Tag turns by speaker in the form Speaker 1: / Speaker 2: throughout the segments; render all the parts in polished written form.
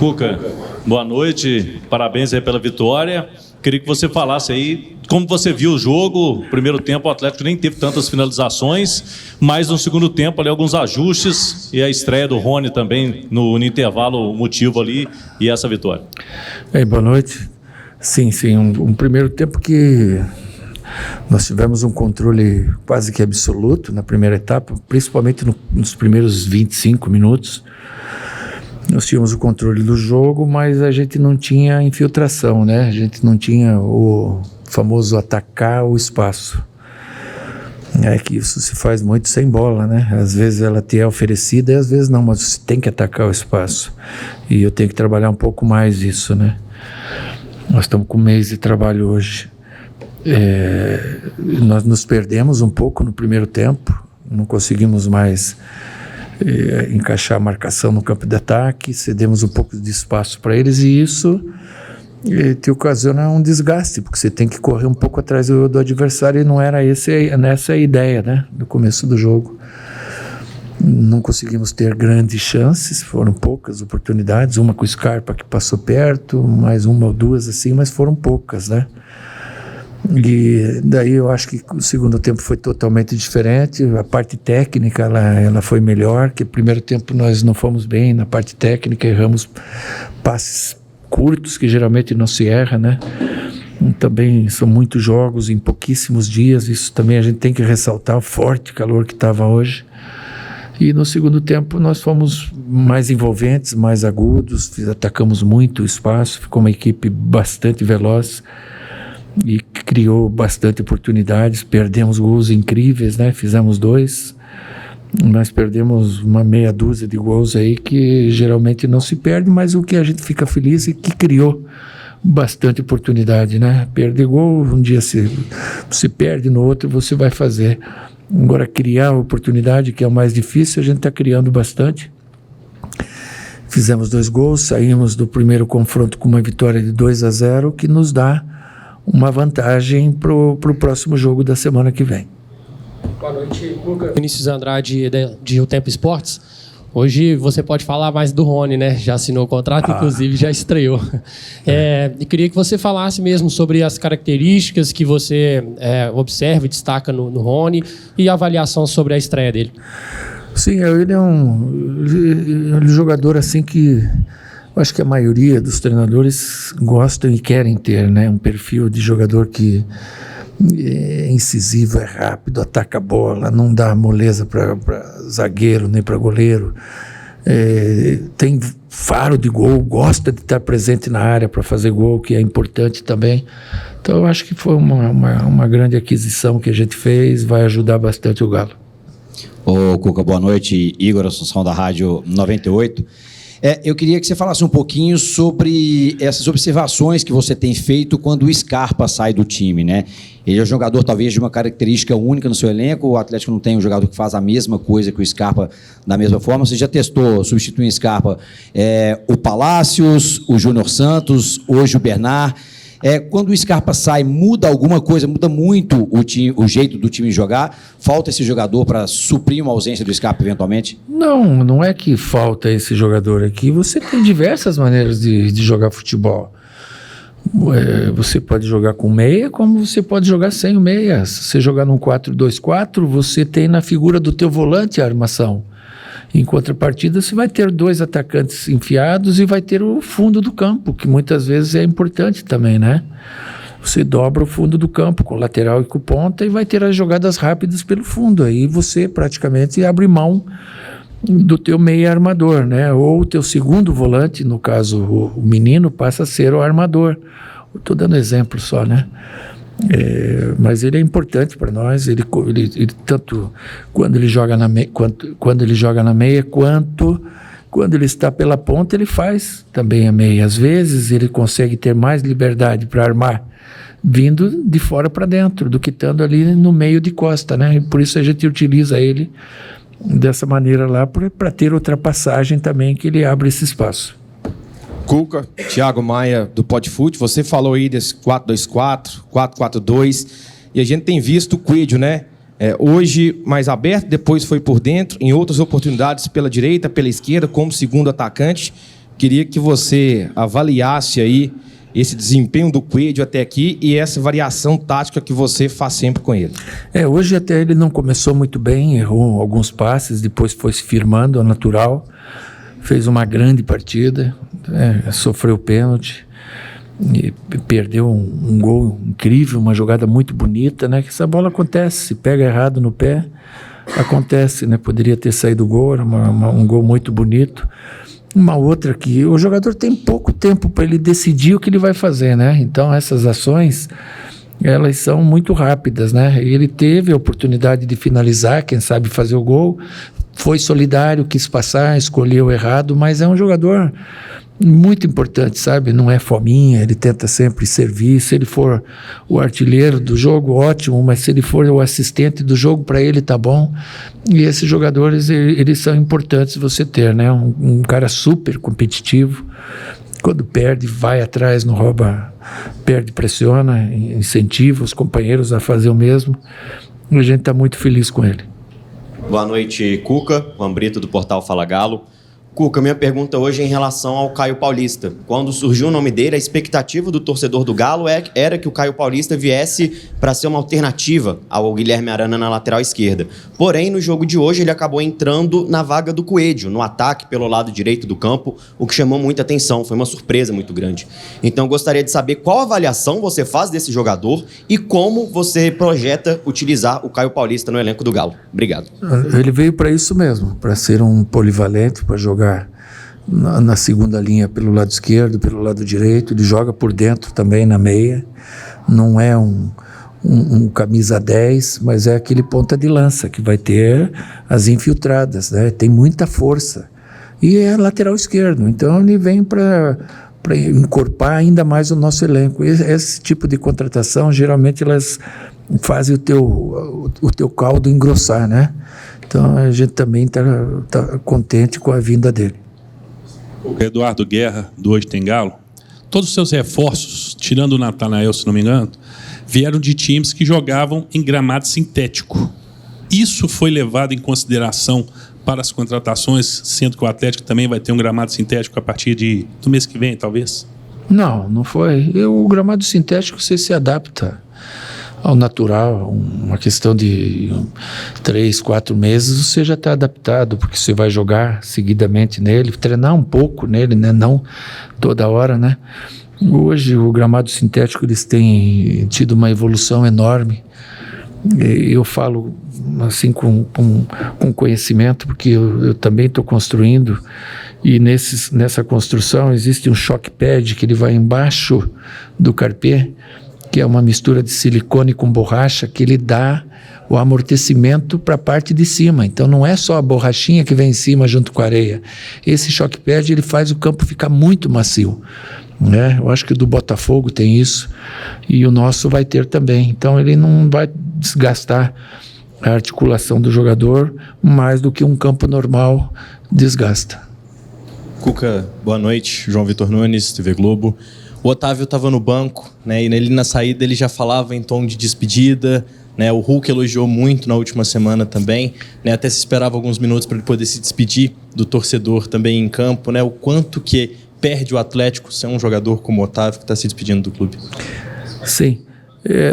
Speaker 1: Cuca, boa noite, parabéns aí pela vitória. Queria que você falasse aí como você viu o jogo. Primeiro tempo o Atlético nem teve tantas finalizações, mas no segundo tempo ali alguns ajustes e a estreia do Rony também no intervalo, o motivo ali e essa vitória.
Speaker 2: Boa noite. Sim, um primeiro tempo que nós tivemos um controle quase que absoluto na primeira etapa, principalmente nos primeiros 25 minutos. Nós tínhamos o controle do jogo, mas a gente não tinha infiltração, né? A gente não tinha o famoso atacar o espaço. É que isso se faz muito sem bola, né? Às vezes ela te é oferecida e às vezes não, mas você tem que atacar o espaço. E eu tenho que trabalhar um pouco mais isso, né? Nós estamos com um mês de trabalho hoje. Nós nos perdemos um pouco no primeiro tempo, não conseguimos mais encaixar a marcação no campo de ataque, cedemos um pouco de espaço para eles e isso te ocasiona um desgaste, porque você tem que correr um pouco atrás do adversário e não era nessa a ideia, né, do começo do jogo. Não conseguimos ter grandes chances, foram poucas oportunidades, uma com o Scarpa que passou perto, mais uma ou duas assim, mas foram poucas, né? E daí eu acho que o segundo tempo foi totalmente diferente. A parte técnica ela foi melhor, que o primeiro tempo nós não fomos bem na parte técnica, erramos passes curtos que geralmente não se erra, né? E também são muitos jogos em pouquíssimos dias, isso também a gente tem que ressaltar, o forte calor que estava hoje. E no segundo tempo nós fomos mais envolventes, mais agudos, atacamos muito o espaço, ficou uma equipe bastante veloz e criou bastante oportunidades. Perdemos gols incríveis, né? Fizemos 2, mas perdemos uma meia dúzia de gols aí que geralmente não se perde, mas o que a gente fica feliz é que criou bastante oportunidade, né? Perder gol, um dia se perde, no outro você vai fazer. Agora criar oportunidade, que é o mais difícil, a gente está criando bastante. Fizemos 2 gols, saímos do primeiro confronto com uma vitória de 2-0, que nos dá uma vantagem para o próximo jogo da semana que vem.
Speaker 3: Boa noite, Cuca. Vinícius Andrade, de O Tempo Esportes. Hoje você pode falar mais do Rony, né? Já assinou o contrato, inclusive já estreou. E queria que você falasse mesmo sobre as características que você observa e destaca no Rony e a avaliação sobre a estreia dele.
Speaker 2: Sim, ele é um jogador assim que eu acho que a maioria dos treinadores gostam e querem ter, né? Um perfil de jogador que é incisivo, é rápido, ataca a bola, não dá moleza para zagueiro nem para goleiro, tem faro de gol, gosta de estar presente na área para fazer gol, que é importante também. Então eu acho que foi uma grande aquisição que a gente fez, vai ajudar bastante o Galo.
Speaker 4: Ô Cuca, boa noite. Igor Assunção da Rádio 98. Eu queria que você falasse um pouquinho sobre essas observações que você tem feito quando o Scarpa sai do time, né? Ele é um jogador talvez de uma característica única no seu elenco, o Atlético não tem um jogador que faz a mesma coisa que o Scarpa da mesma forma. Você já testou substituir o Scarpa, o Palácios, o Júnior Santos, hoje o Bernard. Quando o Scarpa sai, muda alguma coisa, muda muito o jeito do time jogar? Falta esse jogador para suprir uma ausência do Scarpa eventualmente?
Speaker 2: Não é que falta esse jogador aqui. Você tem diversas maneiras de jogar futebol. Você pode jogar com meia, como você pode jogar sem o meia. Se você jogar num 4-2-4, você tem na figura do teu volante a armação. Em contrapartida, você vai ter 2 atacantes enfiados e vai ter o fundo do campo, que muitas vezes é importante também, né? Você dobra o fundo do campo com lateral e com ponta e vai ter as jogadas rápidas pelo fundo. Aí você praticamente abre mão do teu meia armador, né? Ou o teu segundo volante, no caso o menino, passa a ser o armador. Estou dando exemplo só, né? Mas ele é importante para nós, ele tanto quando ele joga na meia, quanto quando ele está pela ponta, ele faz também a meia. Às vezes ele consegue ter mais liberdade para armar vindo de fora para dentro do que estando ali no meio de costa, né? E por isso a gente utiliza ele dessa maneira lá para ter ultrapassagem também, que ele abre esse espaço.
Speaker 5: Cuca, Thiago Maia do Podfoot, você falou aí desse 4-2-4, 4-4-2, e a gente tem visto o Coelho, né? Hoje mais aberto, depois foi por dentro, em outras oportunidades pela direita, pela esquerda, como segundo atacante. Queria que você avaliasse aí esse desempenho do Coelho até aqui e essa variação tática que você faz sempre com ele.
Speaker 2: Hoje até ele não começou muito bem, errou alguns passes, depois foi se firmando, é natural. Fez uma grande partida, sofreu pênalti, e perdeu um gol incrível, uma jogada muito bonita, né? Que essa bola acontece, se pega errado no pé, acontece, né? Poderia ter saído o gol, era um gol muito bonito. Uma outra que o jogador tem pouco tempo para ele decidir o que ele vai fazer, né? Então essas ações, elas são muito rápidas, né? Ele teve a oportunidade de finalizar, quem sabe fazer o gol, foi solidário, quis passar, escolheu errado, mas é um jogador muito importante, sabe? Não é fominha, ele tenta sempre servir. Se ele for o artilheiro do jogo, ótimo, mas se ele for o assistente do jogo, para ele tá bom. E esses jogadores, eles são importantes você ter, né? Um cara super competitivo, quando perde, vai atrás, não rouba, perde, pressiona, incentiva os companheiros a fazer o mesmo. E a gente está muito feliz com ele.
Speaker 6: Boa noite, Cuca, Juan Brito do Portal Fala Galo. Cuca, minha pergunta hoje é em relação ao Caio Paulista. Quando surgiu o nome dele, a expectativa do torcedor do Galo era que o Caio Paulista viesse para ser uma alternativa ao Guilherme Arana na lateral esquerda. Porém, no jogo de hoje, ele acabou entrando na vaga do Coelho, no ataque pelo lado direito do campo, o que chamou muita atenção, foi uma surpresa muito grande. Então, eu gostaria de saber qual avaliação você faz desse jogador e como você projeta utilizar o Caio Paulista no elenco do Galo. Obrigado.
Speaker 2: Ele veio para isso mesmo, para ser um polivalente, para jogar na segunda linha pelo lado esquerdo, pelo lado direito. Ele joga por dentro também na meia, não é um camisa 10, mas é aquele ponta de lança que vai ter as infiltradas, né? Tem muita força e é lateral esquerdo, então ele vem para encorpar ainda mais o nosso elenco. Esse tipo de contratação, geralmente elas fazem o teu caldo engrossar, né? Então a gente também tá contente com a vinda dele.
Speaker 7: O Eduardo Guerra, do Hoje Tem Galo, todos os seus reforços, tirando o Natanael, se não me engano, vieram de times que jogavam em gramado sintético. Isso foi levado em consideração para as contratações, sendo que o Atlético também vai ter um gramado sintético a partir do mês que vem, talvez?
Speaker 2: Não foi. O gramado sintético você se adapta ao natural, uma questão de 3, 4 meses você já está adaptado, porque você vai jogar seguidamente nele, treinar um pouco nele, né? Não toda hora, né? Hoje o gramado sintético eles têm tido uma evolução enorme. Eu falo assim com conhecimento, porque eu também estou construindo, e nessa construção existe um choque pad que ele vai embaixo do carpê, que é uma mistura de silicone com borracha, que ele dá o amortecimento para a parte de cima. Então não é só a borrachinha que vem em cima junto com a areia. Esse choque pad ele faz o campo ficar muito macio, né? Eu acho que o do Botafogo tem isso e o nosso vai ter também. Então ele não vai desgastar a articulação do jogador mais do que um campo normal desgasta.
Speaker 8: Cuca, boa noite. João Vitor Nunes, TV Globo. O Otávio estava no banco, né, e nele na saída ele já falava em tom de despedida, né, o Hulk elogiou muito na última semana também, né, até se esperava alguns minutos para ele poder se despedir do torcedor também em campo, né, o quanto que perde o Atlético ser um jogador como o Otávio que está se despedindo do clube.
Speaker 2: Sim,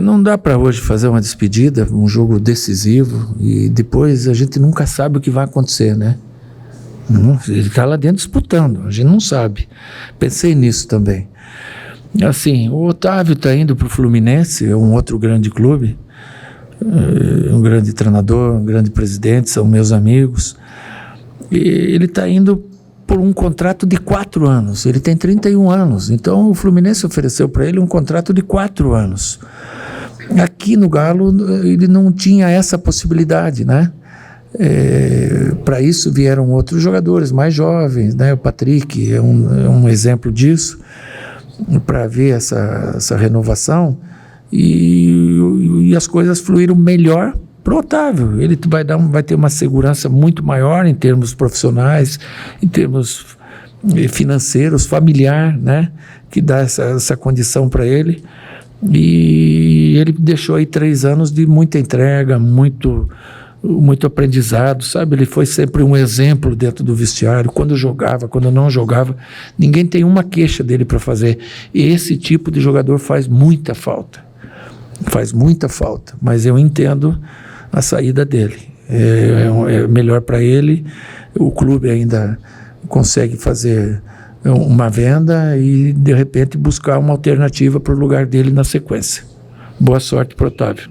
Speaker 2: não dá para hoje fazer uma despedida, um jogo decisivo, e depois a gente nunca sabe o que vai acontecer, né? Ele está lá dentro disputando, a gente não sabe. Pensei nisso também. Assim, o Otávio está indo para o Fluminense, é um outro grande clube, um grande treinador, um grande presidente, são meus amigos, e ele está indo por um contrato de 4 anos, ele tem 31 anos, então o Fluminense ofereceu para ele um contrato de 4 anos. Aqui no Galo ele não tinha essa possibilidade, né? Para isso vieram outros jogadores mais jovens, né? O Patrick é um exemplo disso, para ver essa renovação, e as coisas fluíram melhor para o Otávio. Ele vai ter uma segurança muito maior em termos profissionais, em termos financeiros, familiar, né? Que dá essa condição para ele, e ele deixou aí 3 anos de muita entrega, muito muito aprendizado, sabe? Ele foi sempre um exemplo dentro do vestiário, quando jogava, quando não jogava, ninguém tem uma queixa dele para fazer. E esse tipo de jogador faz muita falta, mas eu entendo a saída dele. É melhor para ele, o clube ainda consegue fazer uma venda e, de repente, buscar uma alternativa para o lugar dele na sequência. Boa sorte para o Otávio.